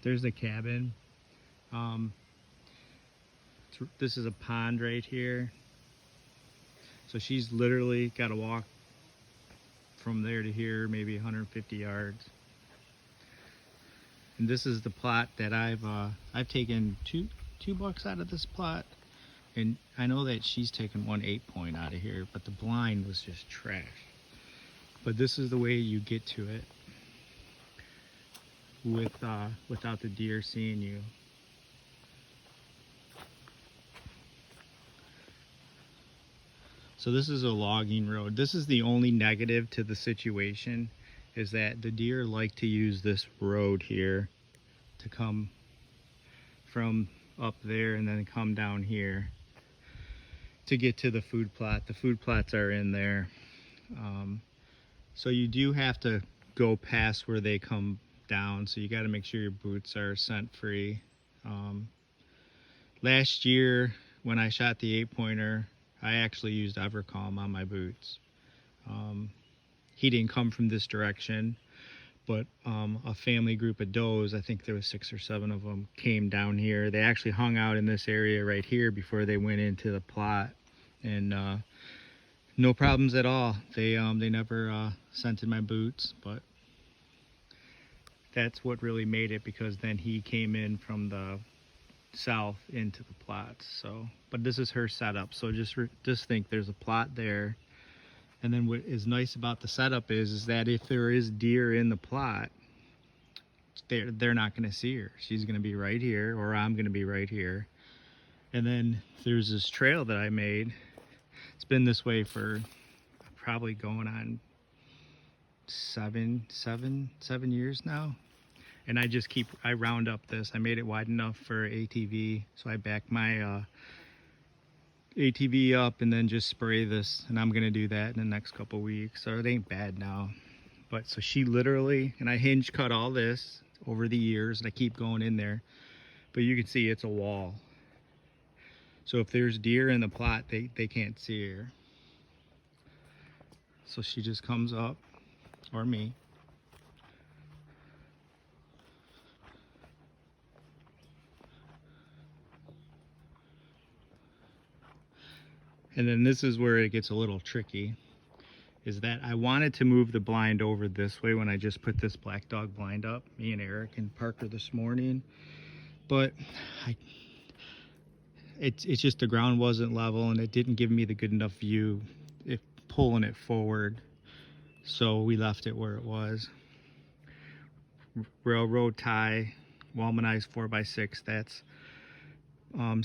There's the cabin. Um, this is a pond right here. So she's literally got to walk from there to here, maybe 150 yards. And this is the plot that I've taken two bucks out of this plot, and I know that she's taken 1 8-point out of here, but the blind was just trash. But this is the way you get to it without the deer seeing you. So this is a logging road. This is the only negative to the situation, is that the deer like to use this road here to come from up there and then come down here to get to the food plot. The food plots are in there. So you do have to go past where they come down, so you got to make sure your boots are scent free. Last year when I shot the 8-pointer, I actually used Evercalm on my boots. He didn't come from this direction, but a family group of does, I think there was 6 or 7 of them, came down here. They actually hung out in this area right here before they went into the plot, and no problems at all. They never scented my boots, but that's what really made it, because then he came in from the south into the plots. So, but this is her setup, so just think there's a plot there, and then what is nice about the setup is that if there is deer in the plot, they're not going to see her. She's going to be right here, or I'm going to be right here. And then there's this trail that I made. It's been this way for probably going on 7 years now. And I round up this. I made it wide enough for ATV. So I back my ATV up and then just spray this. And I'm going to do that in the next couple weeks. So it ain't bad now. But so she literally, and I hinge cut all this over the years, and I keep going in there. But you can see it's a wall. So if there's deer in the plot, they can't see her. So she just comes up, or me. And then this is where it gets a little tricky, is that I wanted to move the blind over this way when I just put this black dog blind up, me and Eric and Parker this morning. But it's just the ground wasn't level, and it didn't give me the good enough view if pulling it forward. So we left it where it was. Railroad tie, Walmanized 4x6, that's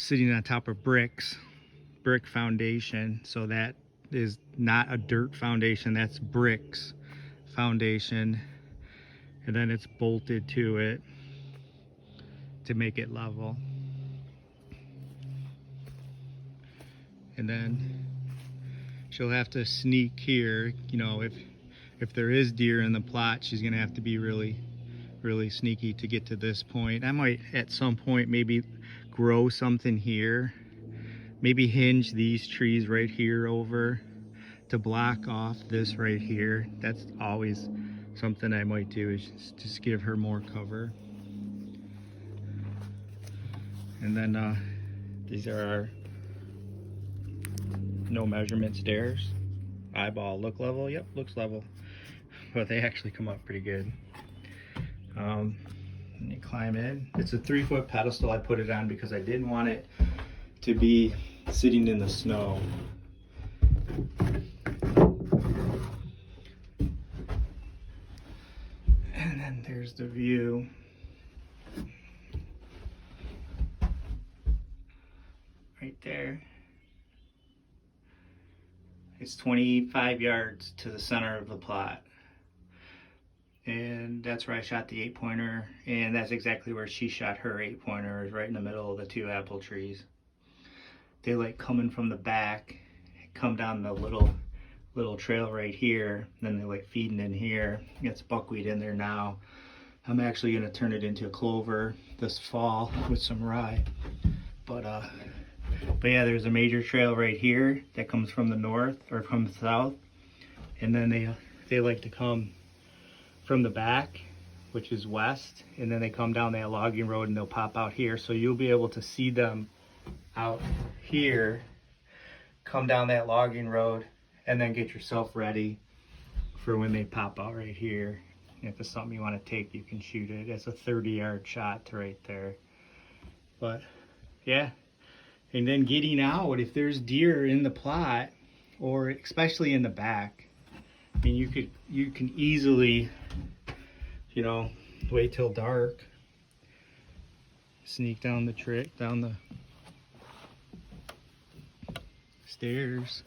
sitting on top of brick foundation. So that is not a dirt foundation, that's bricks foundation. And then it's bolted to it to make it level. And then she'll have to sneak here. You know, if there is deer in the plot, she's gonna have to be really sneaky to get to this point. I might at some point maybe grow something here, maybe hinge these trees right here over to block off this right here. That's always something I might do, is just give her more cover. And then these are our no measurement stairs. Eyeball look level. Yep, looks level, but they actually come up pretty good. And you climb in. It's a 3-foot pedestal I put it on because I didn't want it to be sitting in the snow. And then there's the view. Right there. It's 25 yards to the center of the plot. And that's where I shot the 8-pointer, and that's exactly where she shot her 8-pointer, is right in the middle of the 2 apple trees. They like coming from the back, come down the little trail right here, and then they like feeding in here. It's buckwheat in there now. I'm actually gonna turn it into a clover this fall with some rye. But yeah, there's a major trail right here that comes from the north or from the south, and then they like to come from the back which is west, and then they come down that logging road and they'll pop out here. So you'll be able to see them out here, come down that logging road, and then get yourself ready for when they pop out right here. If it's something you want to take, you can shoot it. It's a 30-yard shot to right there. But yeah, and then getting out, if there's deer in the plot, or especially in the back, I mean, you can easily, you know, wait till dark, sneak down the stairs,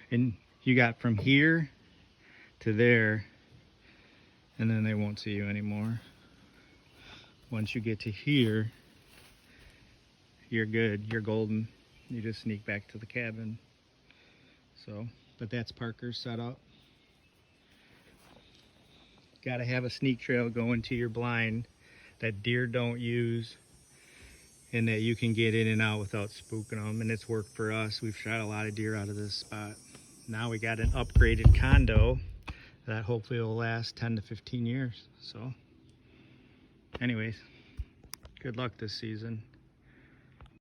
and you got from here to there, and then they won't see you anymore. Once you get to here, you're good, you're golden. You just sneak back to the cabin. So, but that's Parker's setup. Got to have a sneak trail going to your blind that deer don't use, and that you can get in and out without spooking them. And it's worked for us. We've shot a lot of deer out of this spot. Now we got an upgraded condo that hopefully will last 10 to 15 years. So anyways, good luck this season.